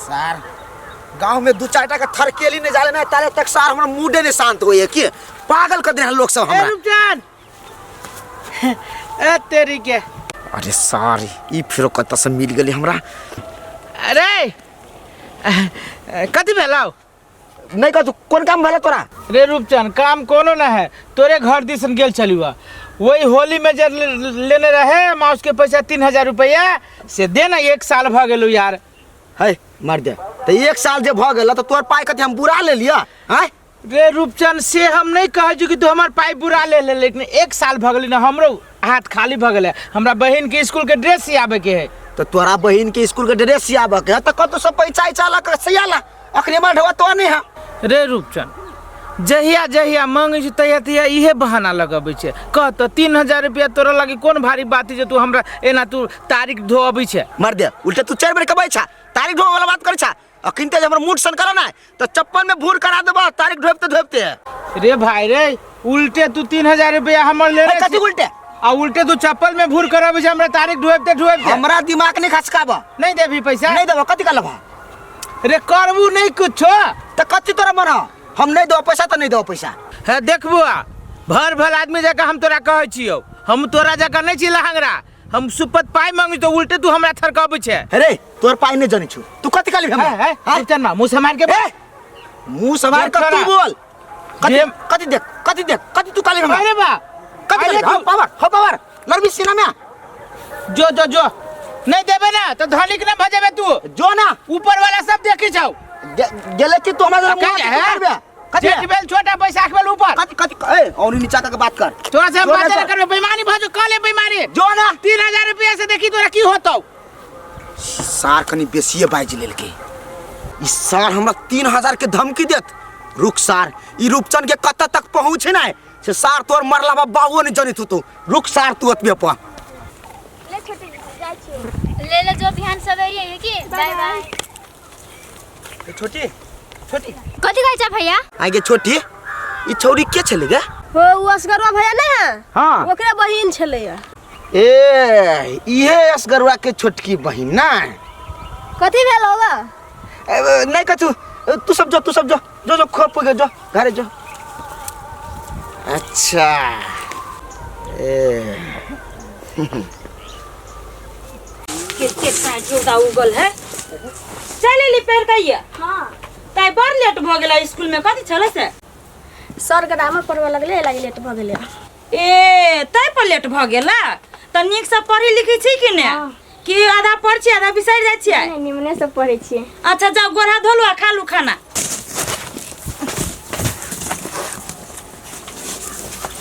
सार गांव में दू चार का थरकेली ने जाले ना ताले तक सार हमरा मूडे ने शांत होए के पागल कर दे लोग सब हमरा। रुपचान ए तेरी के अरे सार ई फिर कत से मिल गेली हमरा। अरे कथी भेलाओ नहीं का तू कौन काम भेला तोरा? रे रूपचंद काम कोनो ना है, तोरे घर दिसन गेल चलुआ वही होली में जब लेने रहे माउस के पैसा 3000 रुपया से दे ना 1 साल भ गेलु यार। है मार दे तो 1 साल जे भ गेल तो तोर पाई कथी हम बुरा ले लिया हैं? रे रूपचंद से हम नहीं कह जो कि तू हमार पाई बुरा ले ले, लेकिन 1 साल भ गेली ना हमरो हाथ खाली भ गेले। हमरा बहन के स्कूल के ड्रेस सियाबे के है। तो तोरा बहन के स्कूल के ड्रेस सियाबे के तो कत सब पैसा चाला के सियाला अखरे मार ढवा तो नहीं है। रे रूपचंद जहिया जहिया मांगे छ तहिया तहिया इहे बहाना लगबै छै। कह तो 3000 रुपया तोरा लगी कोन भारी बात है जे तू हमरा एना तू तारीख धोबै छै। मार दे उल्टे तू 4 बेर कबै छ तारीख धोवे वाला बात कर छ। अखन ते हमर मूड सन करा ना तो चप्पल में भूर करा देबो तारीख ढोबते रे भाई रे उल्टे तू 3000 रुपया हमर ले रे कथी उल्टे आ उल्टे तू चप्पल में भूर कराबै छै हमरा तारीख ढोबते हमरा दिमाग नहीं खसकाबो। नहीं देबी पैसा नहीं देबो कथी करबो? रे करबू नहीं कुछो तो कथी तोरा मना हम नहीं दो पैसा तो नहीं दो पैसा है। देखबू भर भल आदमी जका हम तोरा कहै छियौ, हम तोरा जका नहीं छी लहंगरा। हम सुपत पाई मांगी तो उल्टे तू हमरा थरकाबै छै। अरे तोर पाई नहीं जानि छु तू कथी काली हम है चल ना मुंह समार के मुंह समार के तू बोल कथी देख कथी तू काली हम। अरे बा कथी पावर लड़बी सीना में जो नहीं देबे ना तो धनिक ना भजेबे तू जो ना ऊपर वाला सब देखी जाओ गेले कि तू हमरा मुंह कथी बेल छोटा पैसा आखबेल ऊपर कथी ए और नीचा तक बात कर तोरा से हम बात ना करबे। बेईमानी भजो काले बेईमानी जो ना 3000 रुपया से देखी तोरा की होतौ। सार कनी बेसिए बाज लेल के ई सार हमरा 3000 के धमकी देत। रुक सार ई रूपचंद के कत्ता तक पहुंचे ना से सार तोर मरला बाबू ने जनित तू रुक सार तू अतबे पा ले छोटी जाय छी ले जो बिहान सवेरे है कि बाय बाय। छोटी कथी कहै छ भैया? आगे छोटी ई छौरी के छले गे? हो उ असगरवा भैया नहीं है हां ओकरे बहिन छले। ए इहे असगरवा के छोटकी बहिन ना कथी भेल होगा? नहीं कछु तू सब जो खोप के जो घरे जो। अच्छा ए के साइड जोड़ा उगल है चले ली पैर कहिया। हां ताई बार लेट भ गेला स्कूल में कथि छले से सर ग्रामर पढ़वा लगले लागी लेट भ गेले। ए ताई पर लेट भ गेला त नीक से पढ़ी लिखी छी कि ने कि आधा पढ़ छी आधा बिसर जाय छी? नहीं निमने से पढ़े छी। अच्छा जाओ गोरा धोलू आ खा लू खाना।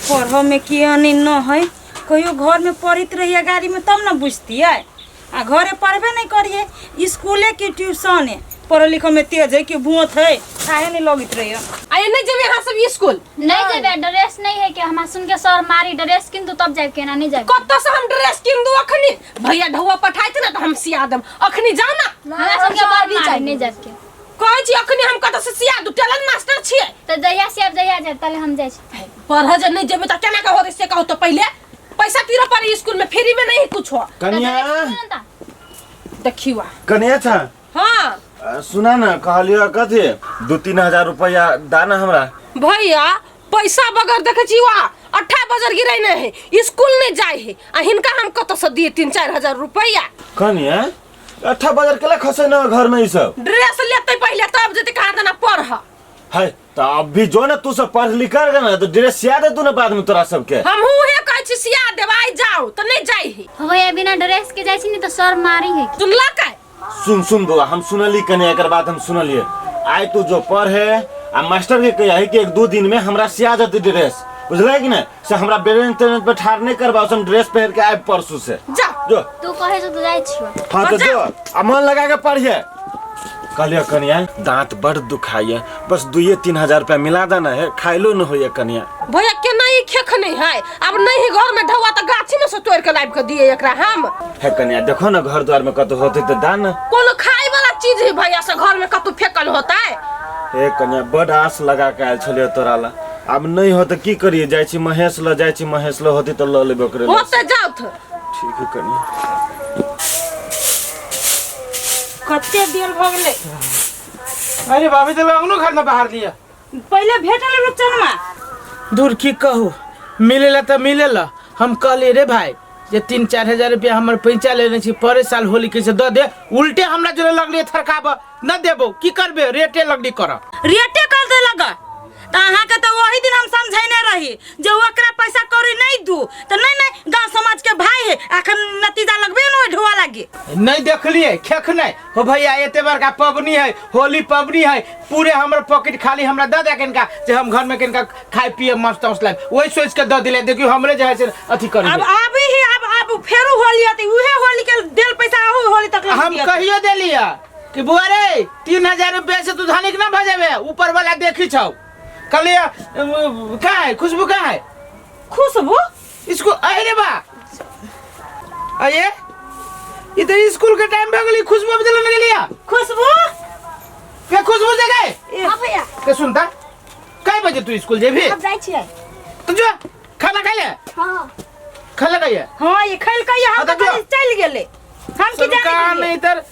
पढ़ो में की अनी न है कहियो घर में पढ़ित रहिए गाड़ी में तब न बुझती है आ घरे पढ़बे नहीं करिए स्कूले की ट्यूशन है पढ़ो लिखो में तेज है कि भूत है काहे नहीं लगित रहिए। आए नहीं जब यहाँ सब स्कूल नहीं जेबे ड्रेस नहीं है कि हम सुन के सर मारी ड्रेस किन तब जाय के ना नहीं जाय कत्ता से हम ड्रेस किन दू अखनी भैया ढौआ पठाइत ना तो हम सिया देम अखनी जाना हमरा सुन के बार भी जाय नहीं जाय के कहै छी अखनी हम कत्ता से सिया दू टेलर मास्टर छियै तो जहिया से अब जहिया जाय तले हम जाय छी। पढ़ जे नहीं जेबे त केना का होत से कहू तो पहले पैसा तीरा पर स्कूल में फ्री में नहीं कुछ हो। कन्या देखिवा कन्या था हां सुना ना कहलियो कथी 2-3 हजार रुपया दाना हमरा भैया पैसा बगैर देखे छी वा 18 बजर गिरै नहीं है स्कूल नहीं जाय है आ हिनका हम कत से दिए 3-4 हजार रुपया। कन्या 18 बजर केला खसे ना घर में ई सब ड्रेस लेते पहले तब जते कहा देना पढ़ है तो अब भी जो ना तू सब पढ़ लिख कर ना तो ड्रेस सिया दे तू ना बाद में तोरा सब के हम हूं हे कहै छी सिया देबाई जाओ तो नहीं जाय है भैया बिना ड्रेस के जाय छी नहीं तो सर मारी है। सुनला का सुन बुआ हम सुनली कन्या एकर बात हम सुनलिए आइ तू जो पढ़े आ मास्टर के कहिया है कि 1-2 दिन में हमरा सिया जते ड्रेस बुझले कि ना से हमरा बेरेंट पे ठार नहीं करबा हम ड्रेस पहन के आइ परसू से जा जो तू कहे तो जाय छियो। हां तो जो आ मन लगा के पढ़िए। कहलिए कन्या दांत बड़ दुखाइए बस 2-3 हजार रुपया मिला देना है खाइलो न होइए कन्या। भैया के नहीं खेख नहीं है अब नहीं घर में ढवा तो गाछी में से तोड़ के लाइब के दिए एकरा हम है कन्या देखो ना घर द्वार में कतो होते तो दान कोनो खाए वाला चीज है भैया से घर में कतो फेकल होता है। हे कन्या बड़ आस लगा के आइल छलिए तोरा ला अब नहीं हो तो की करिए जाय छी महेश ल होती तो ल लेबे करे होते जाओ तो ठीक है कन्या। कते देर भ गेले। अरे बाबी तो अंगनो घर में बाहर दिया पहले भेटल रुचनमा दूर की कहू मिलेला तो मिलेला। हम कहले रे भाई जे 3-4 हजार रुपया हमर पैसा लेने छी पर साल होली के से द दे, उल्टे हमरा जोरे लगली थरकाब न देबो की करबे रेटे लगली कर। रेटे कर दे लगा त अहाँ के त वही दिन हम समझैने रही जे ओकरा पैसा कौड़ी नहीं दू त नहीं गांव समाज के भाई है अखन नतीजा लगबे न ढोआ लागे। नहीं देखलिए खेख नहीं हो भैया एते बड़का पबनी है होली पबनी है पूरे हमर पॉकेट खाली हमरा द दे किनका जे हम घर में किनका खाए पिए मस्त मस्त लाए वही सोच के द दिले देखियो हमरे जे है से अथी कर। अब अभी ही अब फेरू होली आती उहे होली के देल पैसा होली तक हम कहियो देलिया कि बुआ रे 3000 रुपया से तू धनिक ना भजेबे ऊपर वाला देखी छौ कलिया का है खुशबू का है खुशबू इसको अरे बा अये इधर स्कूल के टाइम भगली खुशबू बदल लगे लिया खुशबू क्या खुशबू जगह हां भैया के सुनता काय बजे तू स्कूल जेबी अब जाई छियै तू जो खाना खा ले हां खाना खाइए हां ये खैल कहिए हम तो तो चल गेले हम की का जाने नहीं इधर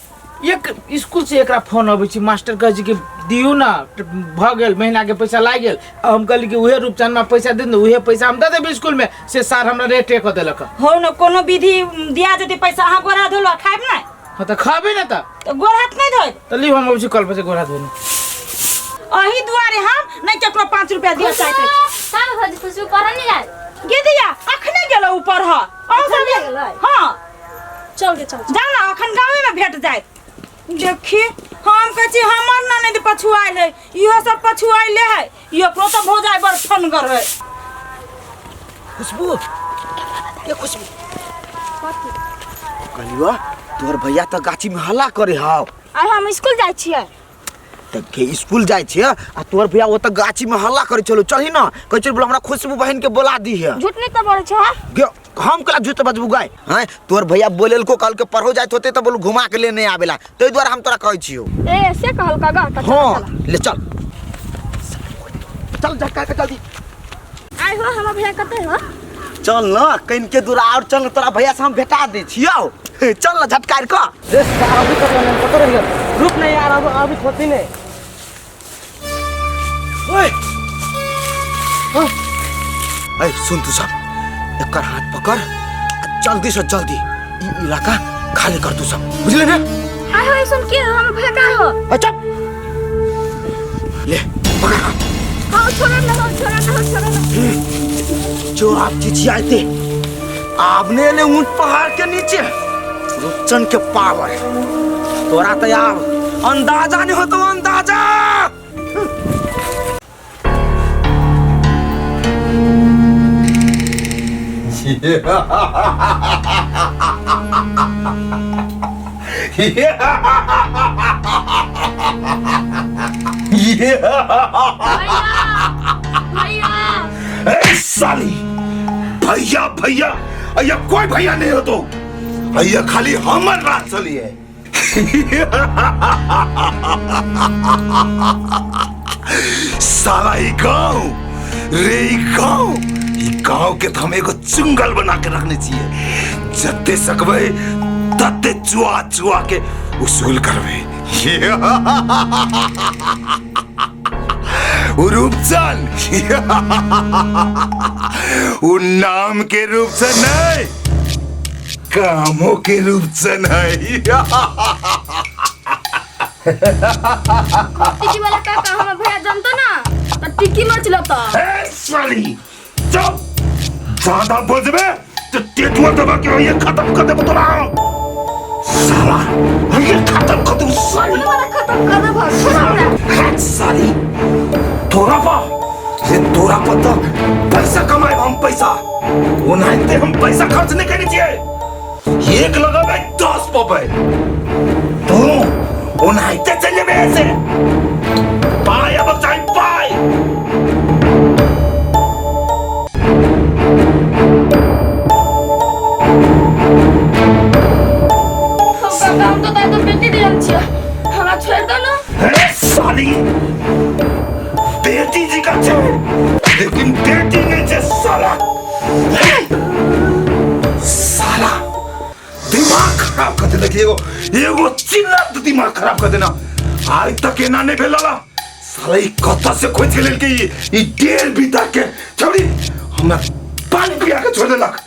एक स्कूल से एकरा फोन आबै छी मास्टर कह छी कि दियौ ना भ गेल महीना के पैसा लाग गेल हम कहली कि उहे रूपचंद में पैसा दे उहे पैसा हम द देब स्कूल में से सर हमरा रेट क देलक हो न कोनो विधि दिया जति पैसा अहाँ गोरा धोलो खाइब ना हां त खाबे ना तो गोरा हाथ नहीं धोइ त ली हम अबछि कल बजे गोरा धोनी अही दुआरे हम नहीं केकरो 5 रुपया दिया चाहते साल भज खुशबू पर नहीं जाय गे दिया अखने गेलो ऊपर ह अखने गेलै? हां चल के चल जाओ ना अखन गांव में भेट जाए देखी हम कहछी हमर ना नहीं पछुआइल है इहो सब पछुआइले है यो प्रो तो हो जाए बड़ फनगर है। खुशबू ये खुशबू कलिया तोर भैया तो गाछी में हल्ला करे हाव आइ हम स्कूल जाई छियै तब के स्कूल जाय छे आ तोर भैया वो तो गाछी में हल्ला करे चलो चलही ना कह चल बोला हमरा खुशबू बहन के बोला दी है झूठ नहीं तो बोले छ हम कला झूठ बजबू गाय हैं तोर भैया बोलेल को कल के पढ़ो जात होते तो बोलू घुमा के लेने आवेला तै द्वारा हम तोरा कहै छियो ए से कहल का गा त हां ले चल चल झटका के जल्दी आइ हो हम भैया कते हो चल ना कइन के दूर और चल तोरा भैया से हम भेटा दे छियो चल ना झटकार का रे अभी तक नहीं पता रही रुक नहीं यार अभी होती नहीं ओए ए सुन तू सब एकर हाथ पकड़ जल्दी से जल्दी ई इलाका खाली कर तू सब बुझले ना आइ हो सुन के हम भैया का हो अच्छा ले पकड़ हां छोड़ ना जो आप चिचियाए थे आपने ले ऊंट पहाड़ के नीचे रुचन के पावर तोरा तो यार अंदाजा नहीं हो तो अंदाजा साली भैया भैया अय्या कोई भैया नहीं हो तो अय्या खाली हमर रात चली है साला ई गाँव रे ई गाँव के हम एगो चुंगल बना के रखने चाहिए जते सकबे तते चुआ चुआ के उसूल करबे रूपचंद वो नाम के रूपचंद नहीं कामों के रूपचंद है टिकी वाला का हम भैया जानतो ना त टिकी मच लता ए साली चुप ज्यादा बोलबे तो टेटुआ दबा के ये खत्म कर दे तोरा साला ये खत्म कर दू साली वाला खत्म कर दे भाग छोड़ साली तोरा पर तो पैसा कमाए हम पैसा उन्हें हम पैसा खर्च नहीं करनी चाहिए एक लगावे 10 पपे तू उन्हें चले में ऐसे पाए अब चाहे पाए हम तो दादा बेटी दियन छियै हमरा छोड़ दो ना साली बेटी जी का छे लेकिन बेटी नहीं छे साला साला दिमाग खराब कर दे एगो एगो चिल्ला तो दिमाग खराब कर देना आज तक एना नहीं भेलला साला ई कत्ता से खोज के लेल के ई डेढ़ बीता के छोड़ी हमरा पानी पिया के छोड़ देलक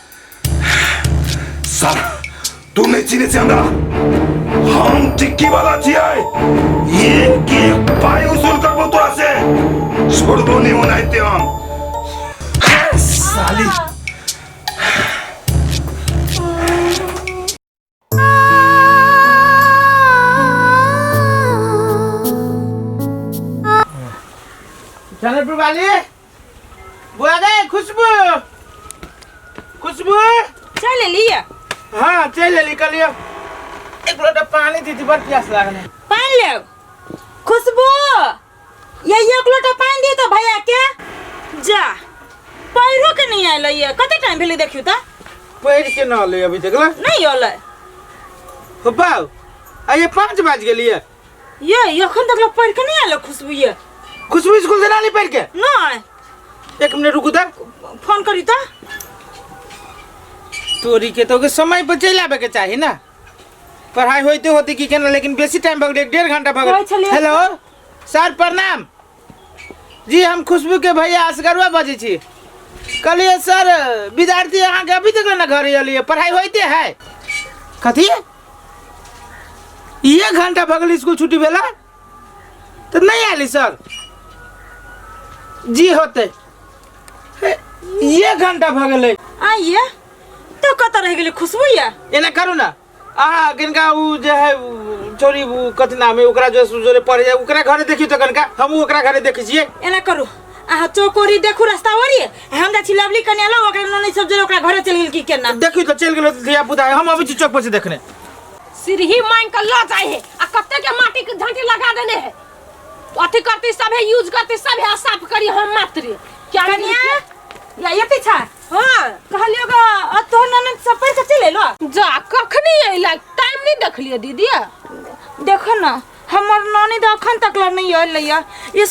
साला तू नहीं चिने से हमरा हम टिक्की वाला छियै एक एक पाई उसूल करबो तोरा से छोड़बो नहीं होना है हम साली जनकपुर वाली बुआ गए खुशबू खुशबू चल लिया हाँ चल ले कल एक लोटा पानी दी थी बड़ प्यास लागल पानी ले खुशबू ये एक लोटा पानी दे तो भैया के जा पैरो के नहीं आइल ये कते टाइम भेले देखियो त पैर के ना ले अभी तक ला नहीं होले हो बाऊ आइए 5 बज गेलिए ये एखन तक पैर के नहीं आइल खुशबू ये खुशबू स्कूल से ना ली पैर के नहीं एक मिनट रुकू त फोन करी त तोरी के तो के समय पर चल आवे के चाहिए ना पढ़ाई होते होते की केना लेकिन बेसी टाइम भग 1.5 घंटा भग हेलो सर प्रणाम जी हम खुशबू के भैया असगरवा बजे छी कलिए सर विद्यार्थी यहाँ के अभी तक ना घर अलिए पढ़ाई होते है कथी 1 घंटा भगल स्कूल छुट्टी भेला तो नहीं आली सर जी होते 1 घंटा भगल आइए तो कत रह गेली खुशबू ये एना करू ना आ किनका उ जे है छोरी उ कथि नाम है ओकरा जो जोरे पड़े जाए ओकरा घरे देखियो त कनका हम ओकरा घरे देखै छियै एना करू आ चौकोरी देखू रास्ता ओरी हम जा छी लवली कन्याला ओकरा ननै सब जरे ओकरा घरे चल गेल की केना देखियो त चल गेलो दिया पुता हम अभी चौक पर से देखने सिरही मांग कर ला जाए है आ कत्ते के माटी के झांटी लगा देने है अथी करते सब है यूज करते सब है साफ करी हम मात्र क्या कन्या या ये पीछा हां कहलियो ग तो ननद सब पर चले लो जा कखनी आइला टाइम नहीं देख लिया दीदी देखो ना हमर ननद अखन तक ला नहीं आइल या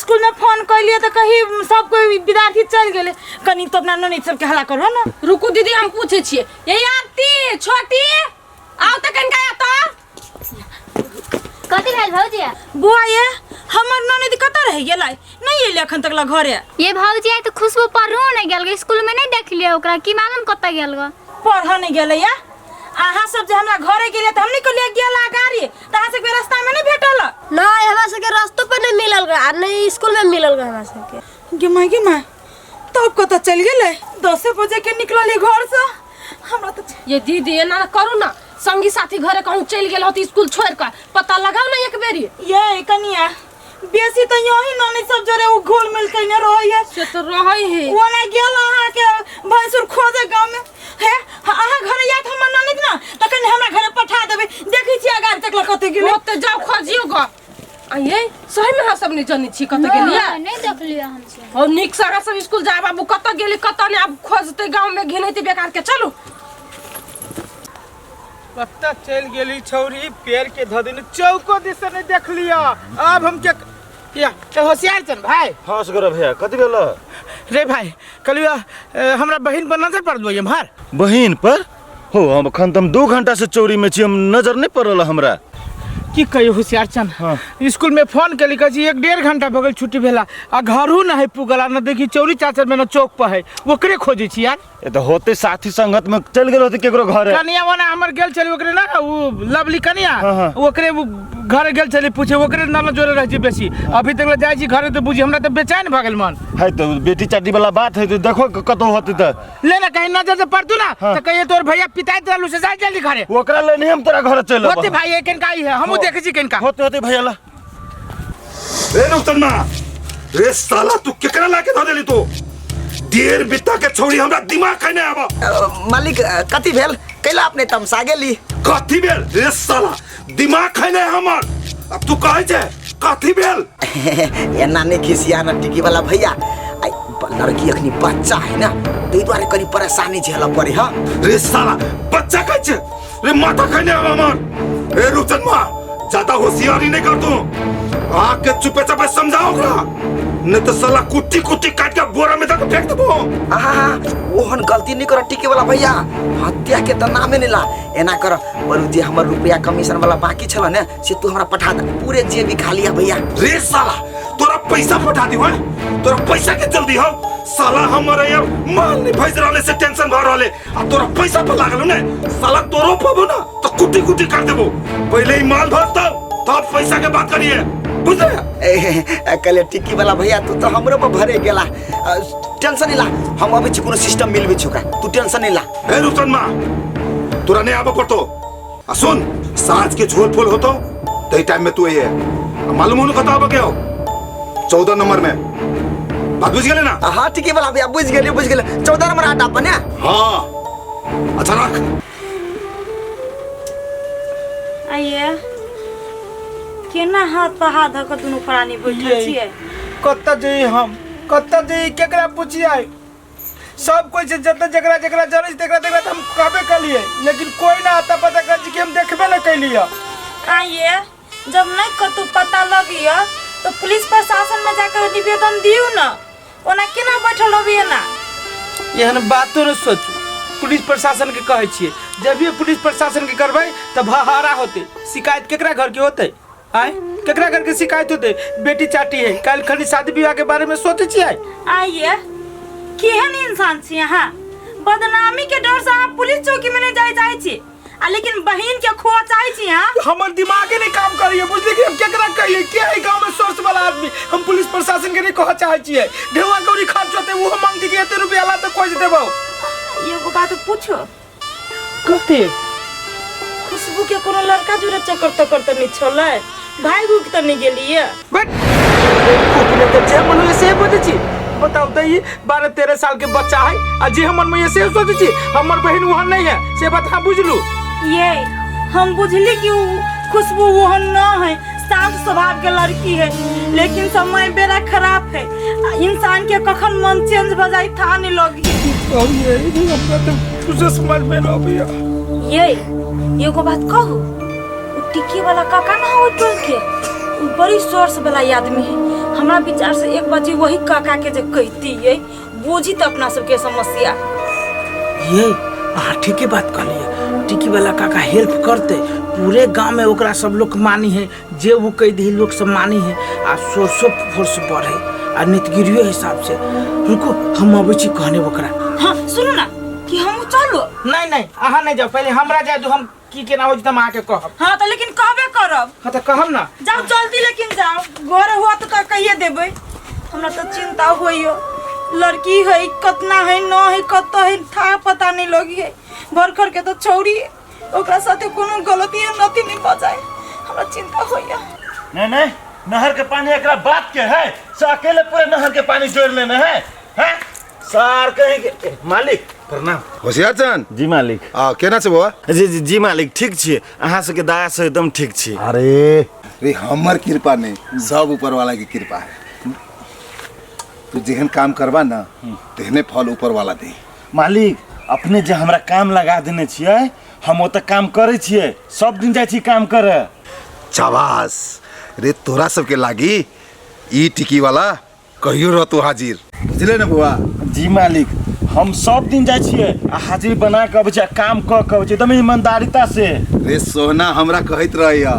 स्कूल में फोन कइलिए त कही सब कोई विद्यार्थी चल गेले कनी तो ननद सब के हला करो ना रुकू दीदी हम पूछे छिए ये आरती छोटी आओ त कनका या तो कथी भेल भौजी बुआ ये हमर ननद कत रह गेलै नहीं एले अखन तक ला घरे ये भौजी आई तो खुशबू पढ़ू नहीं गेल स्कूल में नहीं देख लिया ओकरा की मालूम कत गेल ग पढ़ नहीं गेलै या आहा सब जे हमरा घरे गेले त हमनी को ले गेला गाड़ी तहा से के रास्ता में नहीं भेटल नहीं हमरा से के रास्ता पर नहीं मिलल ग आ नहीं स्कूल में मिलल ग हमरा से गे माय तब कत चल गेलै 10 बजे के निकलली घर से हमरा तो ये दीदी ना करू ना संगी साथी घरे कहूं चल गेल होती स्कूल छोड़ कर पता लगाओ ना एक बेरी ये कनिया बेसी तो यही ननी सब जरे उ घोल मिल के न रहै है से तो रहै है वो ना गेल अहा के भैंसुर खोजे गांव में है अहा घरे या त हमर ननी ना त कने हमरा घरे पठा देबे देखै छी अगार तक लकते गेल ओते जाओ खोजियो ग आइए सही में सब नहीं जानी छी कत गेलिया नहीं देख लिया हमसे और निक सारा सब स्कूल जा बाबू कत गेली कत ने अब खोजते गांव में घिनैती बेकार के चलो पत्ता चल गेली छौरी पैर के ध दिन चौको दिस से नहीं देख लिया अब हम क्या होशियार चल भाई हाँ सगर भैया कथी भेल रे भाई कलिया हमरा बहन पर नजर पड़ दो हमार बहिन पर हो हम अखन तुम 2 घंटा से चौरी में छी हम नजर नहीं पड़ल हमरा की कहियो होशियार चन स्कूल में फोन के लिखा जी 1.5 घंटा भगल छुट्टी भेला आ घरू न है पुगला न देखी चौरी चाचर में न चौक पर है ओकरे खोजे छी यार ए तो होते साथी संगत में चल गेल होते केकरो घर कनिया वना हमर गेल चली ओकरे ना वो लवली कनिया हाँ। ओकरे वो घर गेल चली पूछे ओकरे न जोरे रह छी बेसी अभी तक जाय छी घरे तो बुझी हमरा तो बेचैन भगल मन है तो बेटी चाटी वाला बात है तो देखो कतो होते त ले ना कहीं नजर से पड़तू ना तो कहिए तोर भैया पिताई तरलू से जाय जल्दी घरे ओकरा ले नहीं हम तोरा घर चल होते भाई एकन का है हम देखे छी केन का होते होते भैया ला ए नुक्तनमा रे साला तू केकरा लाके ध देली तू डेढ़ बित्ता के छोड़ी हमरा दिमाग खने आबा मालिक कथी भेल कैला अपने तमसा गेली कथी भेल रे साला दिमाग खने हमर अब तू कहै छे कथी भेल एना नहीं खिसिया ना टिकी वाला भैया आई लड़की अखनी बच्चा है ना तै द्वारे कनी परेशानी झेला पड़े हां रे साला बच्चा कहै छे रे माथा खने आबा हमर ए रुचनमा ज्यादा होशियारी नहीं कर तू आके चुपे चापे समझाओ ओकरा नहीं तो साला कुत्ती कुत्ती काट के बोरा में तक फेंक देबो। आहा ओहन गलती नहीं कर टिके वाला भैया, हत्या के तो नामे नहीं ला। एना कर पर जे हमर रुपया कमीशन वाला बाकी छला ने से तू हमरा पठा दे, पूरे जेबी खा लिया भैया। रे साला तोरा पैसा पठा दी हो, तोरा पैसा के जल्दी हो। साला हमारे यार माल नहीं भैस रहले से टेंशन भर रहले, आ तोरा पैसा पर लागल ने साला तोरो पाबो ना तो कुत्ती कुत्ती काट देबो। पहले ही माल भर तब पैसा के बात करिए, बुझले? कले टिकी वाला भैया तू तो हमरो पर भरे गेला, टेंशन नहीं ला। हम अभी कोनो सिस्टम मिल भी चुका, तू टेंशन नहीं ला। ए रुसन मां तोरा नहीं आबो पड़तो। आ सुन सांझ के झोल फूल होतो तई टाइम में तू ये मालूम होनो कता आबो के हो 14 नंबर में बात बुझ गेले ना? हाँ टिकी वाला भैया बुझ गेले 14 नंबर आटा बने। हाँ अच्छा रख। आइए केना हाथ पर हाथ धक दुनु प्राणी बैठल छियै। कत्ता जई हम कत्ता जई केकरा पूछिए? सब कोई से जत जकरा जकरा जरे तेकरा तेकरा हम कहबे कलिए, लेकिन कोई ना आता पता कर कि हम देखबे न कैलिए। आइए जब नहीं कतु पता लगिया तो पुलिस प्रशासन में जाकर निवेदन दियो ना, ओना केना बैठल रहबिए ना। एहन बातो न सोचू, पुलिस प्रशासन के कहै छियै, जब भी पुलिस प्रशासन के करबै तब हहारा होते। शिकायत केकरा घर के होते? आय केकरा घर के शिकायत होते? बेटी चाटी है, कल खनी शादी विवाह के बारे में सोचे छियै? आइए केहन इंसान छी अहाँ? बदनामी के डर से अहाँ पुलिस चौकी में नहीं जाय चाहे छी, आ लेकिन बहन के खोआ चाहे छी। हां हमर दिमागे नहीं काम करिए, बुझलिए कि हम केकरा कहिए? के है गांव में सोर्स वाला आदमी? हम पुलिस प्रशासन के नहीं कह चाहे छियै। ढेवा गौरी खर्च होते वो हम मांगती कि एते रुपया ला तो कोई देबो। एगो बात पूछो, कते खुशबू के कोनो लड़का जुरे चक्कर तो नहीं छले? भाई रुक त नहीं गेलिए? बट कोकिले के जे मन में से बोते छी, बताओ त ई 12-13 साल के बच्चा है, आ जे हमर में से सोचे छी हमर बहन वहन नहीं है, से बात हम बुझलू। ये हम बुझली कि खुशबू वहन न है, शांत स्वभाव के लड़की है, लेकिन समय बेरा खराब है। इंसान के कखन मन चेंज भ जाई था नहीं लगी। और ये हमरा तो कुछ समझ में न आबिया। ये एगो बात कहू, टिक्की वाला काका ना हो टोल के बड़ी सोर्स वाला आदमी है। हमरा विचार से एक बजे वही काका के जे कहती है बुझी तो अपना सबके समस्या। ये ठीक है बात कहलिए, टिक्की वाला काका हेल्प करते, पूरे गांव में ओकरा सब लोग मानी है, जे वो कह दी लोग सब मानी है, आ सोर्सो फोर्स बढ़े आ नितगिरियो हिसाब से। रुको हम अबै छी कहने ओकरा। हां सुनो ना कि हम चलो। नहीं आहा नहीं जाओ, पहले हमरा जाए दो, हम की केना हो त आके कहब। हां तो लेकिन कहबे करब। हां त कहब ना। जाओ जल्दी, लेकिन जाओ घर हुआ तो कहिए देबै। हमरा तो चिंता होइयो, लड़की है कितना है न है कत है था पता नहीं लगी है। घर घर के तो छौरी ओकरा साथे कोनो गलती नती नहीं बजाए, हमरा चिंता होइयो। नहीं नहर के पानी एकरा बात के है से अकेले पूरे नहर के पानी जोड़ लेना है? हैं सार कहेंगे मालिक प्रणाम। होशियार चंद जी मालिक। केना छै बउआ? जी मालिक ठीक छियै, अहाँ सबके दया से एकदम ठीक छी। अरे हमर कृपा नहीं, सब ऊपर वाला की कृपा है। तू जेहन काम करबा ना तेहने फल ऊपर वाला दे। मालिक अपने जे हमरा काम लगा देने छियै, हम ओतऽ काम करे छियै, सब दिन जाइ छी काम करे। शाबाश रे, तोरा सबके लागी ई टिकी वाला कहियो रह तू हाजिर, बुझले ना बउआ? जी मालिक हम सब दिन जाइ छियै आ हाजिर बना के अबै छी, काम क के अबै छी एकदम ईमानदारिता से। रे सोहना हमरा कहत रहिया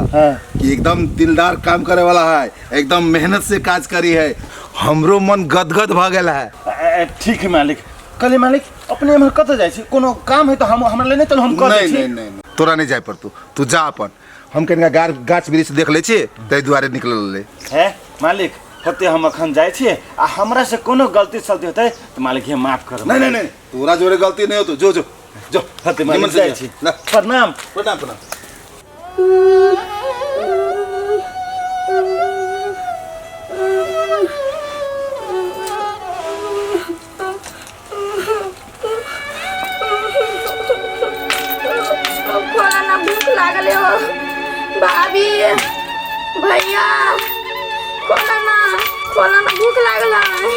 कि एकदम दिलदार काम करे वाला है, एकदम मेहनत से काज करी है। हमरो मन गदगद भ गेल है। ठीक है मालिक। कल मालिक अपने हम कत जाइ छी, कोनो काम है तो हम हमरा लेने चल, हम कर दै छी। नहीं तोरा नहीं जाय पड़तू, तू जा अपन। हम कनिका गाछ वृक्ष देख ले छी, तै दुआरे निकलल ले है मालिक। कते हम अखन जाइ छी आ हमरा से कोनो गलती सलती होतै तो मालिक ये माफ कर। नहीं तोरा जोरे गलती नहीं हो, तो जो हते मालिक जाइ छी। प्रणाम प्रणाम। भूख लागल हो भाभी भैया, खोला ना भूख लागल है।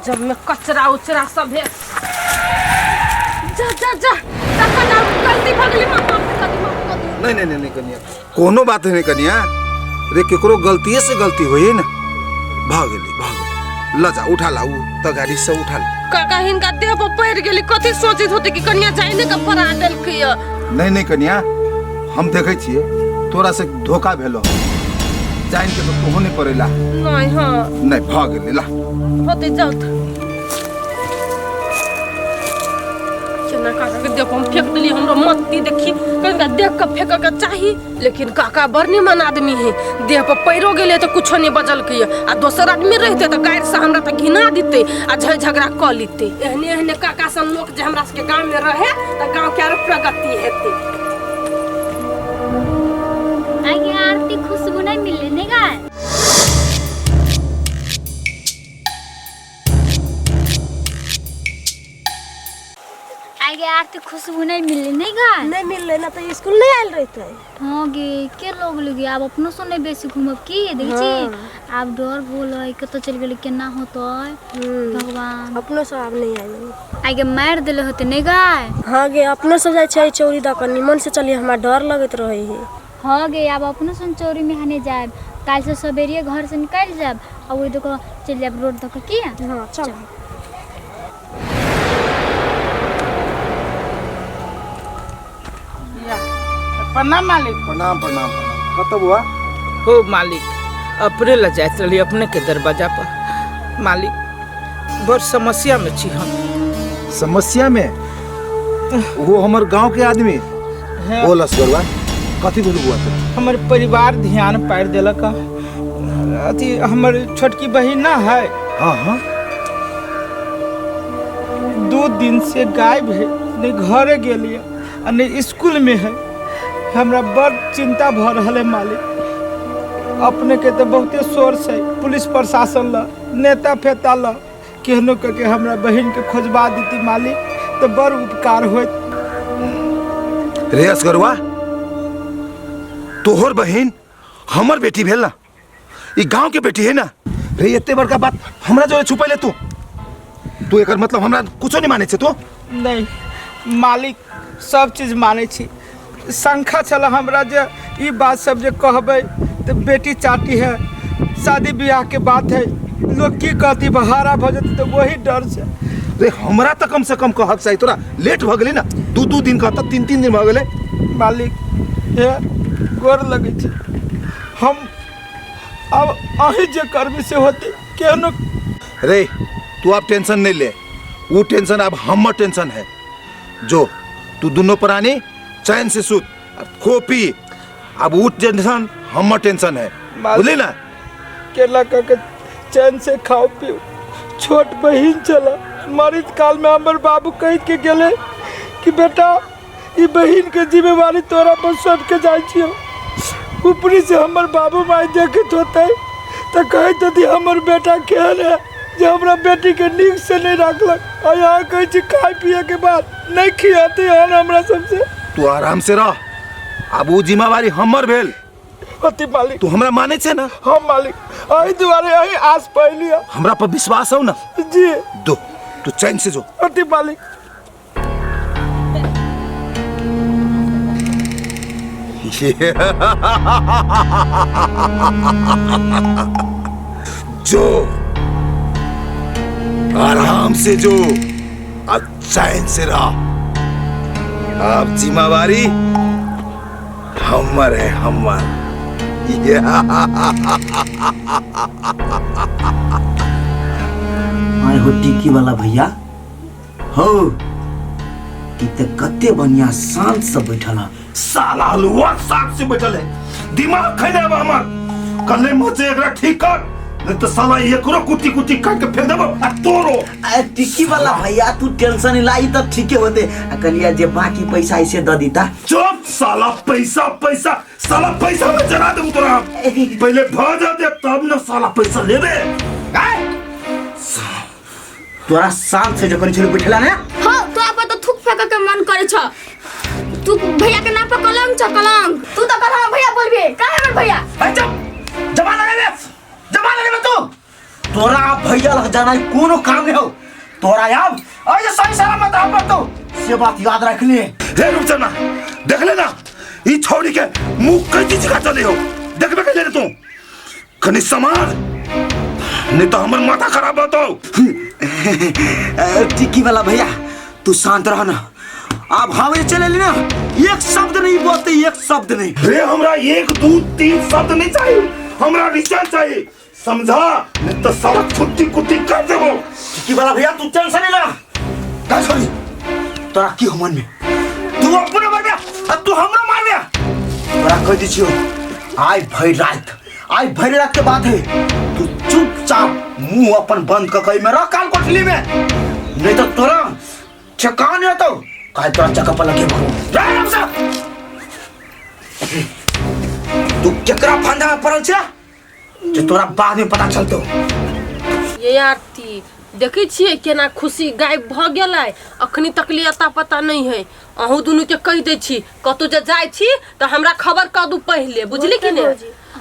जब में कचरा उचरा सब है। जा गलती भगली माफ कर दी। नहीं कनिया, कोनो बात नहीं कनिया रे, केकरो गलतिये से गलती होई ना, भाग गेली। ल जा उठा ला उ त गाड़ी से उठा ला। काका हिनका देह पर पड़ गेली कथी सोचित होते कि कन्या जाइने का परा देलकै य। नहीं कन्या हम देखे छिए तोरा से धोखा भेलो जान के तो तोहो नहीं पड़ेला। नहीं हां नहीं भाग गेले ला होते जाओ चना काका के देखो हम फेंक देली हमरा मत्ती देखी कनका देख के फेंक के चाही लेकिन काका बरनी मन आदमी है देह पर पैरो गेले तो कुछो नहीं बचल के आ दोसर आदमी रहते तो गायर से हमरा त घिना दिते आ झै झगड़ा क लिते एहने एहने काका सन लोग जे हमरा के गांव में रहे त गांव के आरो प्रगति हेते। आगे आरती खुशबू नहीं मिले नहीं गाय आगे आरती खुशबू नहीं मिले नहीं गाय नहीं मिल रहे ना तो स्कूल नहीं आयल रहते। हाँ गे के लोग लगे अब अपनो से नहीं बेसी घूमब की देखी छी अब डर बोल है कतो चल गेल केना होतो भगवान अपनो सब अब नहीं आयल। आगे मार देले होते नहीं गाय हाँ गे अपनो सब जाय छै चोरी द के निमन से चलिए हमरा डर लगत रहे है। हाँ गे अब अपनो सन चोरी में हने जाए काल से सवेरे घर से निकल जाब और वही देखो चल जाब रोड तक की हाँ चल प्रणाम मालिक। प्रणाम प्रणाम कत बुआ हो मालिक अपने ल जाइत रही अपने के दरवाजा पर मालिक बड़ समस्या में छी हम। समस्या में वो हमर गांव के आदमी बोलस गरुआ कथी बोल बुआ तो हमर परिवार ध्यान पार देलक अथी हमर छोटकी बहिन ना है हां हां 2 दिन से गायब है नहीं घरे गेलिए और नहीं स्कूल में है हमरा बड़ चिंता भ रहल है मालिक। अपने के तो बहुते सोर्स है पुलिस प्रशासन ला नेता फेता ला केहनो के हमरा बहन के खोजबा देती मालिक तो बड़ उपकार होत। रेस गरुआ तोहर बहन हमर बेटी भेल ना ई गांव के बेटी है ना रे इतने बड़का बात हमरा जो छुपैले तू एकर मतलब हमरा कुछो नहीं माने छे तू नहीं मालिक सब चीज माने छी शंका चला हमरा जे ई बात सब जे कहबे तो बेटी चाटी है शादी ब्याह के बात है लोग की कहती बहारा भ जते तो वही डर से रे हमरा तो कम से कम कहक चाहिए तोरा लेट भ गेली ना 2 दिन कहता 3 दिन भ गेले। मालिक हे गोर लगे छी हम अब अही जे करबे से होते केनो रे तू अब टेंशन नहीं ले वो टेंशन अब हमर टेंशन है जो तू दोनों प्राणी चैन से सुत खो पी अब वो टेंशन हमर टेंशन है बोले ना केला का चैन से खाओ पियो छोट बहिन चला मरित काल में हमर बाबू कह के गेले कि बेटा ये बहिन के जिम्मेवारी तोरा पर सौंप के जाय छियो ऊपरी से हमर बाबू माई देखत होते तो कहत थी हमर बेटा केहन है जे हमरा बेटी के नीक से नहीं रखलक और यहाँ कह छी खाए पिए के बाद नहीं खियाते हन हमरा सबसे। तू आराम से रह अब वो जिम्मेवारी हमर भेल होती मालिक तू हमरा माने छे ना। हाँ मालिक अही दुआरे अही आस पहली हमरा पर विश्वास हो ना जी दो तू चैन से जो होती मालिक। जो आराम से जो अब चैन से रह अब जिम्मेवारी हमर है हमर। आए हो टिक्की वाला भैया हो ई ते कते बढ़िया शांत से बैठल है साला हलुआ साथ से बैठल है दिमाग खैले अब हमर कल्ले मचे एकरा ठीक कर नहीं तो साला एकरो कुटी कुटी काट के फेंक देबो आ तोरो। टिक्की वाला भैया तू टेंशन लाई तो ठीके होते कलिया जे बाकी पैसा ऐसे द दीता। चुप साला पैसा पैसा साला पैसा में जरा दे तोरा पहले भाजा दे तब न साला पैसा लेबे। तोरा शांत से जो करी छले बैठला ना हाँ तो आप तो थूक फेंक के मन करे छ तू भैया के नाम पर कलंक छ कलंक तू तो कल हम भैया बोलबे का है हमर भैया चुप जमा लगे तू तोरा भैया लग जाना कोनो काम नहीं हो तोरा अब अरे सही सलामत हम तो से बात याद रख ले। हे रुक जा ना देख ले ना ई छोड़ी के मुंह कैसी जगह चले हो देखबे के ले तू खनी समाज नहीं तो हमर माथा खराब होतो। टिक्की वाला भैया तू शांत रह ना। अब हवे चले ना, एक शब्द नहीं बोलते, एक शब्द नहीं। रे हमरा 1 2 3 शब्द नहीं चाहिए, हमरा रिचार्ज चाहिए, समझा? नहीं तो साला कुत्ती कुत्ती कर देबो। टिक्की वाला भैया तू टेंशन नहीं ला। क्या सॉरी तोरा की हो मन में? तू अपने मार दिया अब तू हमरा मार दिया। तोरा कह दी छियो आई भर रात के बात है। तू चुपचाप मुंह अपन बंद कर कहीं में रह काल कोठली में, नहीं तो तोरा ठिकाना नहीं तो काहे तोरा चक्कर पर लगे बहु। तू केकरा फंदा में पड़ल छे जे तोरा बाद में पता चलतो। ये आरती देखै छियै केना खुशी गायब भ गेलै, अखनी तक ले अता पता नहीं है। अहूँ दुनू के कह दै छी कतौ जे जाइ छी त हमरा खबर क दू पहिले, बुझली कि ने?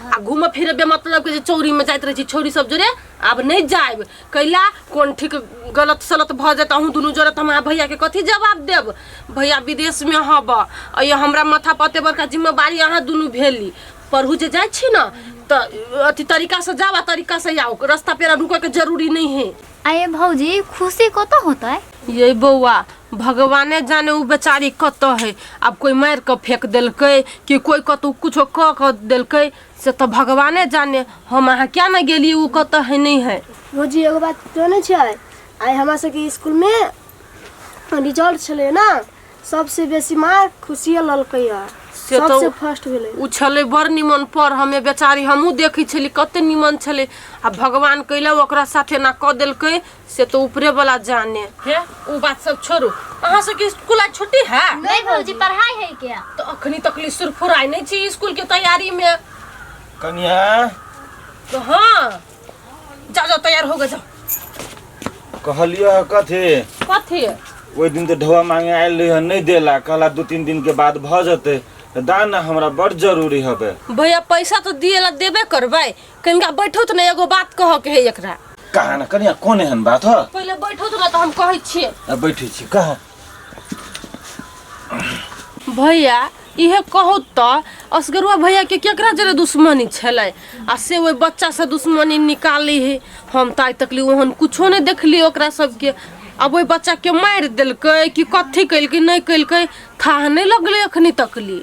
आ घूम फिरे बे मतलब के जे चौरी में जाइत रहे छी छोरी सब जोरे, अब नहीं जाइब कैला कोन ठीक गलत सलत भ जात। अहूँ दुनू जोरे त हमरा भैया के कथी जवाब देब? भैया विदेश में हब आ ये हमरा माथा पते बड़का जिम्मेवारी अहाँ दुनू भेली। पढ़ू जे जाइ छी ना त अथी तरीका से जावा, तरीका से आओ, रास्ता पेरा रुके के जरूरी नहीं है। आये भौजी खुशी कत होता है? ये बउआ भगवाने जाने उ बेचारी कत है। अब कोई मार के फेंक दिलकै कि कोई कतौ कुछो क दिलकै से तो भगवाने जाने। हम अहाँ क्या न गेली उ कत है नहीं है। भौजी एगो बात जाने छै, आइ हमरा सबके स्कूल में रिजल्ट छलै ना, सबसे बेसी मार्क खुशिये ललकै है, सबसे फर्स्ट भेलै। उ छलै बड़ निमन पर हमें बेचारी हमहू देखै छली कते निमन छलै। आ भगवान कैले ओकरा साथे ना क देलकै से तो ऊपरे वाला जाने है। उ बात सब छोड़ू, अहाँ सबके स्कूल आज छुट्टी है? नहीं भौजी पढ़ाई है क्या? तो अखनी तकली सुरफुराई नहीं छी स्कूल के तैयारी में। कन्या तो हाँ जाओ तैयार हो गए जाओ। कहलियो कथी? ओइ दिन तो ढवा मांगे आयल रही नहीं देला, कहला 2-3 दिन के बाद भ जते। दान हमरा बड़ जरूरी हबे। भैया पैसा तो दिएला देबे करबै, कनिका बैठो त नहीं एगो बात कह के है एकरा। कहा ना कन्या कोन एहन बात ह? पहले बैठो त ना त हम कहै छियै। बैठे छी कहा भैया इहे कहू त असगरुआ भैया के केकरा जरे दुश्मनी छलै आ से ओइ बच्चा से दुश्मनी निकाली है। हम ताई तकली ओहन कुछो नहीं देखली ओकरा सबके। अब ओइ बच्चा के मार देलकै कि कथी कैलकै नहीं कैलकै था नहीं लगले अखनी तकली।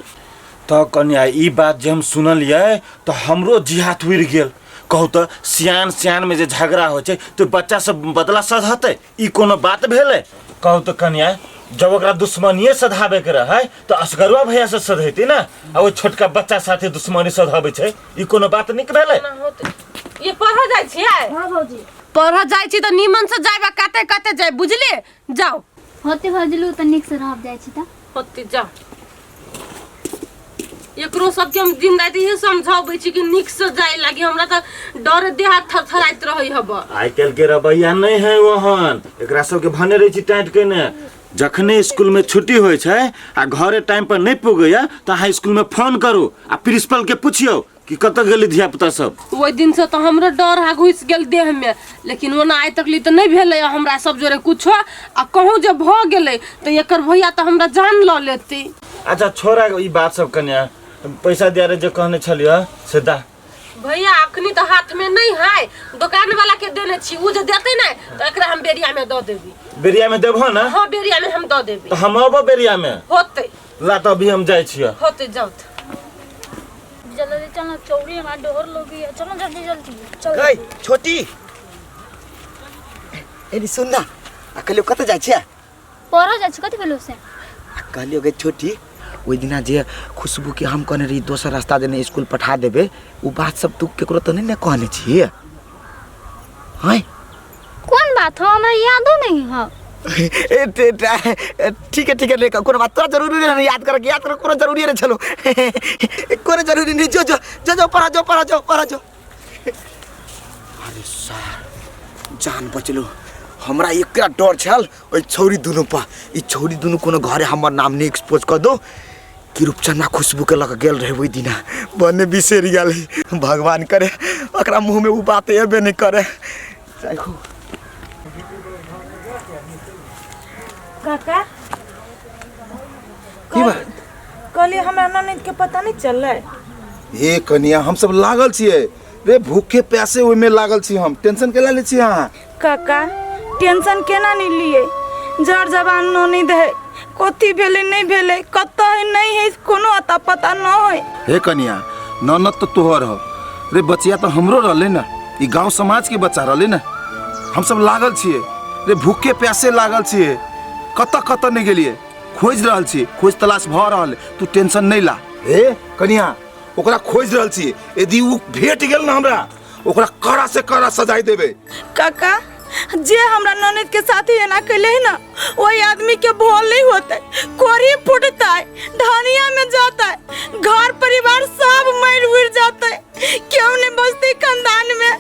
तो कन्या ई बात जे हम सुनलिए तो हमरो जिहात उड़ गेल। कहू तो सियान में जे झगड़ा हो छै तो बच्चा सब बदला सधते, ई कोनो बात भेले? कहू तो कन्या जब ओकरा दुश्मनीये सधाबे के रहे तो असगरुआ भैया से सधैती ना, आ वो छोटका बच्चा साथे दुश्मनी सधाबे छै, ई कोनो बात निक भेले? ये पढ़ जाय छियै? हां भौजी पढ़ जाय छी त निमन से जाइबा, काते काते जाय, बुझले? जाओ होते भजलू त निक से रह जाय छी त होते जाओ। एकरो सबके हम दिन रात ये समझाबै छी कि निक से जाय लागी, हमरा त डर देह हाथ थरथराइत रहै हब। आइ काल्हि के रवैया नहीं है ओहन, एकरा सबके भने रही छी टाइट के ने। जखने स्कूल में छुट्टी होय छै आ घरे टाइम पर नहीं पुगैया त अहाँ स्कूल में फोन करू आ प्रिंसिपल के पूछियो कि कत गेली धिया पुता सब। ओइ दिन से तो हमरो डर हा घुस गेल देह में, लेकिन ओना आइ तकली तो नहीं भेलै हमरा सब जोरे कुछो। आ कहूँ जे भ गेलै तो एकर भैया तो हमरा जान ल लेती। अच्छा छोड़ा ई बात सब कन्या, पैसा दिया रे जे कहने छलियो से दा। भैया अखनी तो हाथ में नहीं है, दुकान वाला के देने छी, उ जे देते ना तो एकरा हम बेरिया में द देबी। बेरिया में देबो ना? हां बेरिया में हम द देबी। तो हम आबो बेरिया में? होते ला तो अभी हम जाय छियो। होते जाओ जल्दी चलना, चौड़ी हमार डोर लोगी है, चलो जल्दी जल्दी चल। गई छोटी एनी सुन ना, कहलियो कत जाय छियै? पढ़ जाय छी, कथि भेलो से? कहलियो गई छोटी ओइ दिना जे खुशबू के हम कहने रही दोसर रास्ता देने स्कूल पठा देबे, उ बात सब तू केकरो तो नहीं ने कहने छी? हाय कौन बात हो, हमरा यादो नहीं है। ठीक है रे, कोनो बात तोरा जरूरी नहीं याद कर कोनो जरूरी है। चलो कोनो जरूरी नहीं, जो जो जो जो पढ़ा जो। अरे सर जान बचलो, हमरा एकरा डर छल ओइ छौरी दुनू पर। ई छौरी दुनू कोनो घरे हमर नाम नहीं एक्सपोज कर दो कि रूपचंदा खुशबू के लग गेल रहे ओइ दिना, बने बिसर गेल। भगवान करे ओकरा मुंह में उ बात एबे नहीं करे। देखो काका की बात कहलिए हमरा ननद के पता नहीं चललै? ए कन्या हम सब लागल छिए रे भूखे प्यासे ओइ में लागल छी हम टेंशन केला ले छी अहाँ काका टेंशन केना नहीं लिए जड़ जबान न नहीं दे कथी भेले नहीं भेले कत है नहीं है कोनो अता पता न है। हे कन्या ननद तो तोहर हो रे बचिया तो हमरो रहले ना ई गांव समाज के बच्चा रहले ना हम सब लागल छिए रे भूखे प्यासे लागल छिए कत नहीं गेलिए खोज रहल छी खोज तलाश भ रहल तू टेंशन नहीं ला। हे कन्या ओकरा खोज रहल छी यदि उ भेट गेल ना हमरा ओकरा कड़ा से कड़ा सजाई देबे। काका जे हमरा ननद के साथी है ना कैले है ना वही आदमी के भोल नहीं होते कोरी फूटता है धनिया में जाता है घर परिवार सब मर उड़ जाता है क्यों ने बस्ती खानदान में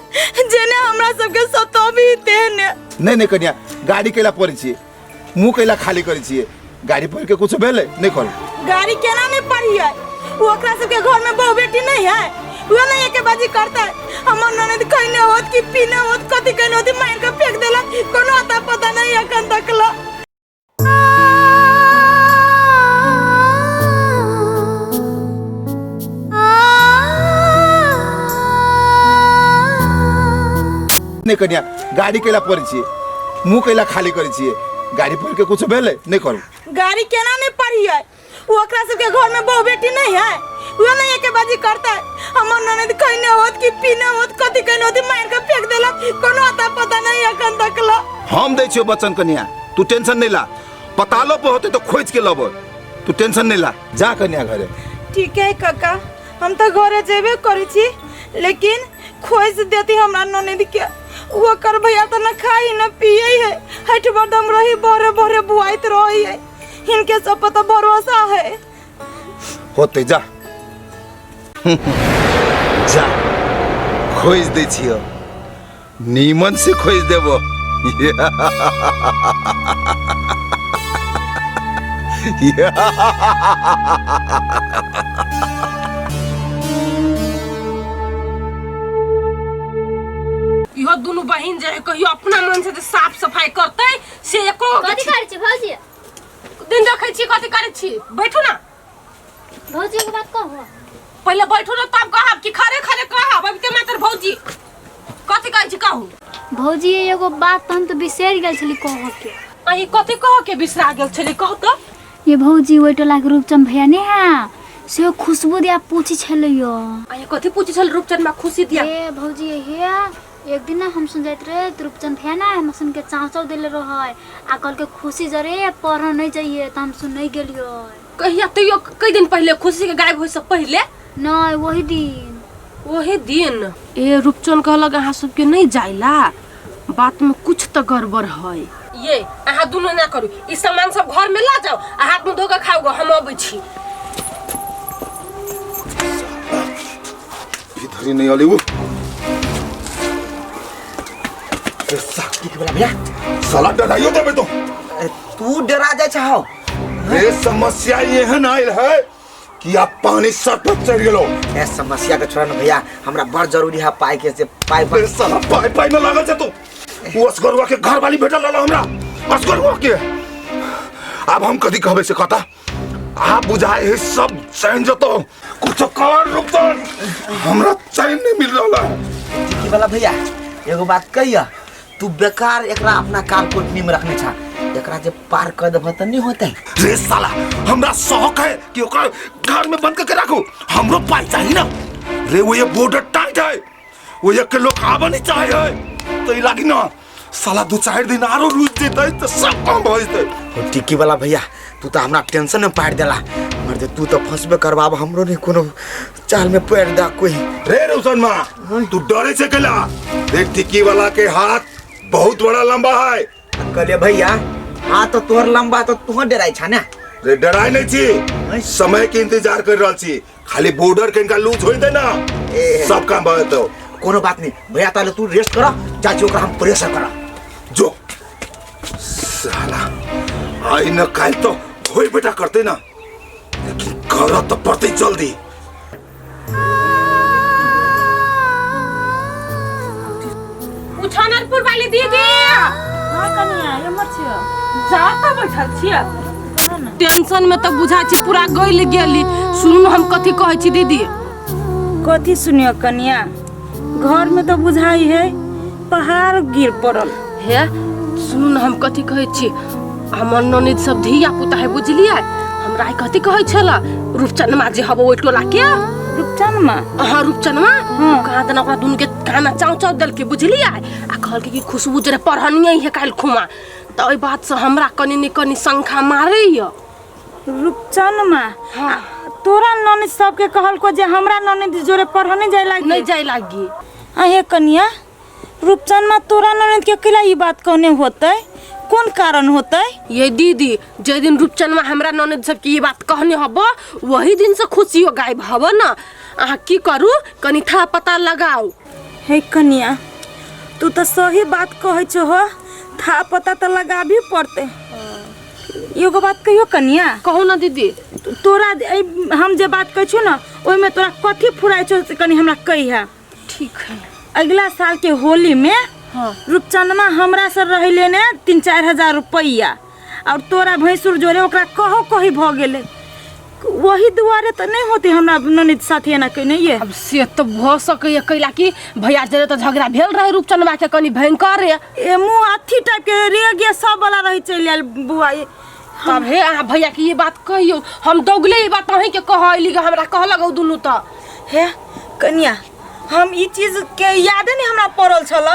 जेने हमरा सबके सताबी तेने। नहीं कन्या गाड़ी कैला पड़ी छी मुंह कैला खाली करी छी गाड़ी पर के कुछ भेले नहीं करू गाड़ी केना नहीं पड़ी है वो ओकरा सबके घर में बहू बेटी नहीं है वो नहीं एक बाजी करता है हमर ननद कहने होत कि पीने होत कथी कहने होती मार के फेंक देला कोनो अता पता नहीं अखन तकला। नहीं कन्या गाड़ी कैला पड़ी छी मुंह कैला खाली करी छी गाड़ी पर के कुछ भेले नहीं करू गाड़ी केना नहीं पड़ी है वो ओकरा सबके घर में बहू बेटी नहीं है वो नहीं एक बाजी करता है हमर ननद कहने होत कि पीने होत कथी कहने होती मार के फेंक देला कोनो अता पता नहीं अखन तकला। हम दै छियो बचन कन्या तू टेंशन नहीं ला पतालो पे होते तो खोज के लबो तू टेंशन नहीं ला जा कन्या घरे। ठीक है काका हम तो घरे जेबे करी छी लेकिन खोज देती हमरा ननद के वो कर भैया तो न खाई न पिए है हट बदम रही भरे भरे बुआइत रही है इनके सब पता भरोसा है होते जा जा खोज दे छियो नीमन से खोज देबो। इहो दोनों बहन जे है कहियो अपना मन से साफ सफाई करते से एको कथी करै छी भौजी दिन देखै छी कथी करै छी बैठू ना भौजी के बात कहू पहले बैठू ना तब कहब कि खरे खरे कहब अब के मात्र भौजी कथी कहै छी कहू भौजी एगो बात हम तो बिसरि गेल छली कह के अही कथी कह के बिसरा गेल छली कहू तो ये भौजी ओइ टोला के रूपचंद भैया ने है से खुशबू दिया पूछी छलियो अही कथी पूछी छल रूपचंद में खुशी दिया ए भौजी हे एक दिन हम सुन जाइत रहे रूपचंद भैया ना हम सुन के चाँचौ देले रहे आ कल के खुशी जरे पढ़ नहीं जाइए तो हम सुन नहीं गेलियो कहिया तैयो कई दिन पहले खुशी के गायब होय से पहले नहीं वही दिन ए रूपचंद कहलक अहाँ सबके नहीं जाइला बात में कुछ तो गड़बड़ है ये अहाँ दोनों ना करू ई सामान सब घर में ला जाओ आ हाथ में धो के खाओ हम अबै छी इधर नहीं आले वो साकी के बोला भैया साला डराइयो देबे तो तू डरा जाय छहो रे समस्या ये है ना है कि आप पानी सर पर चढ़ गेलो ए समस्या के छोड़ न भैया हमरा बड़ जरूरी है पाई के से पाई रे साला पाई में लागल छ तू वो असगरवा के घर वाली भेटल लाला हमरा असगरवा के अब हम कदी कहबे से कहता आप बुझाए है सब चैन जतो कुछ कर रुक जा हमरा चैन नहीं मिल रहला की वाला भैया एगो बात कहिया तू बेकार एकरा अपना कार कोटनी में रखने छा एकरा जे पार कर देबो त नहीं होतै रे साला हमरा शौक है कि ओकरा घर में बंद करके रखो हमरो पाई चाहिए ना रे वो ये बॉर्डर टाइट है वो ये के लोग आवा नहीं चाहे तो ई लागी ना साला 2-4 दिन आरो रुक जेतै त सब काम भ जेतै हो टिकी वाला भैया तू तो हमरा टेंशन में पाड़ देला मर्दे तू तो फंसबे करबाब हमरो नहीं कोनो चाल में पैर दा कोई रे रोशन मां तू डरे से केला देख टिकी वाला के हाथ बहुत बड़ा लंबा है कहले भैया हां तो तोहर लंबा तो तू डराई छा ना रे डराई नहीं छी समय के इंतजार कर रहल छी खाली बॉर्डर के इनका लूज होई दे ना सब काम भ जेतौ कोनो बात नहीं भैया ताले तू रेस्ट कर चाची ओकरा हम प्रेशर करा जो साला आई न काल तो होई बेटा करते ना लेकिन कर तो पड़ते जल्दी उछानरपुर वाली दीदी हां कनिया ये मत छियो जाता बैठल छियै टेंशन में तो बुझा छी पूरा गइल गेली सुनू हम कथी कहै छी दीदी कथी सुनियो कनिया घर में तो बुझाई है पहाड़ गिर पड़ल। हे सुनू ना, हम कथी कहै छी, हमर ननद सब धिया पुता है बुझलिए। हमरा आई कथी कहै छला, रूपचनमा जे हबो ओइ टोला के रूपचनमा। हाँ रूपचनमा कहाँ तना ओकरा दुनू के खाना चाव चाव दल के बुझलिए। आ कहल के कि खुशबू जरे पढ़निए है काल खुमा, त ओइ बात से हमरा कनी न कनी शंखा मारे य। रूपचनमा तोरा ननद सबके कहल को जे हमरा ननद जोरे पढ़ने जाय लागी नहीं जाय लागी। हे कनिया, रूपचनमा तोरा ननद के अकेला ई बात कहने होते, कौन कारण होते? ये दीदी जे दिन रूपचनमा हमरा ननद सब की बात कहने हबो वही दिन से खुशी हो गायब हबो ना। अहाँ की करू, कनी था पता लगाओ। हे कनिया, तू तो सही बात कहै छो हो, था पता तो लगाबी पड़ते। एगो बात कहियो कनिया। कहू ना दीदी। तोरा हम जे बात कहै छो ना ओइ में तोरा कथी फुराइ छो कनी हमरा कही है। ठीक है। अगला साल के होली में रूपचंदमा हमरा से रही लेने 3-4 हजार रुपया और तोरा भैंसुर जोरे ओकरा कहो कही भ गेले। वही दुआरे तो नहीं होते हमरा ननद साथी ना कहीं नहीं है। अब से तो भ सके कैला कि भैया जरे तो झगड़ा भेल रहे रूपचंदमा के कनी भयंकर रे। ए मुंह अथी टाइप के रे गया सब वाला रही चल आल बुआ। तब हे आ भैया की ये बात कहियो, हम दोगले ये बात नहीं के कहली ग हमरा कह लगौ दुनु त। हे कन्या, हम ई चीज के याद नहीं हमरा पड़ल छल,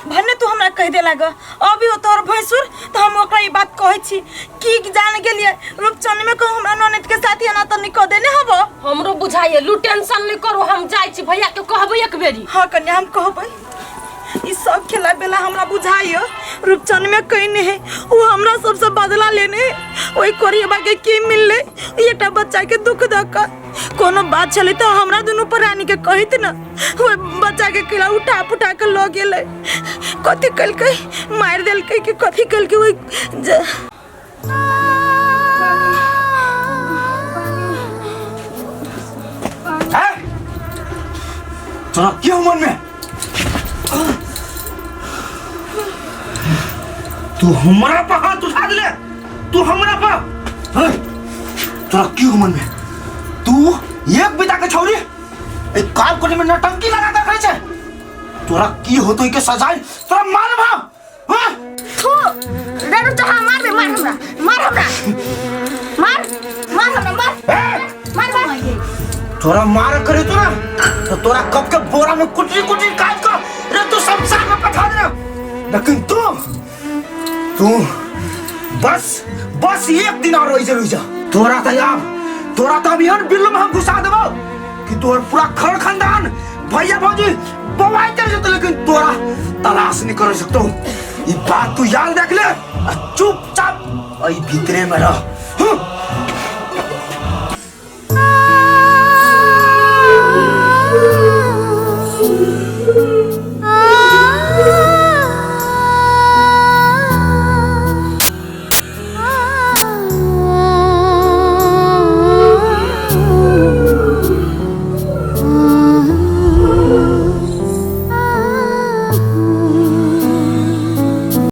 भने तू हमरा कह दे लाग। अभी तोर भैंसुर तो हम ओकरा ई बात कहै छी की जान गेलिए रूपचंद में को हमरा ननद के साथी ना त निको देने हबो। हमरो बुझाइए, लू टेंशन नहीं करो, हम जाय छी भैया के कहबै एक बेरी। हां कन्या, हम कहबै। ई सब खेला बेला हमरा बुझाइयो रूपचंद में कहीं नहीं है, वो हमरा सबसे बदला लेने ओई कोरियबा के की मिलले। एटा बच्चा के दुख धक्का कोनो बात चले तो हमरा दुनु पर रानी के कहित ना, वो बच्चा के किला उठा पुठा के लो गेले। कथी कल के मार देल के कि कथी कल के वो तोरा क्यों मन में तू हमरा पर हाथ उठा ले, तू हमरा पर तोरा क्यों मन में तू एक बिता के छोरी एक काल कोनी में नटंकी लगा कर करे छे। तोरा की होतो के सजाए तोरा मार भाव। हां थू दारू तो मार दे, मार हमरा, मार हमरा, मार मार हमरा, मार मार मार। तोरा मार करे तो ना तो तोरा कब के बोरा में कुटरी कुटरी काट कर रे तू शमशान में पठा देना। लेकिन तू बस एक दिन और रह जा। तोरा तो अभी हर बिल्लो में हम घुसा देबो कि तोर पूरा घर खानदान भैया भौजी बवाई कर जतो, लेकिन तोरा तलाश नहीं कर सकतो। ये बात तू याद रख ले, चुपचाप आई भीतरे में रह।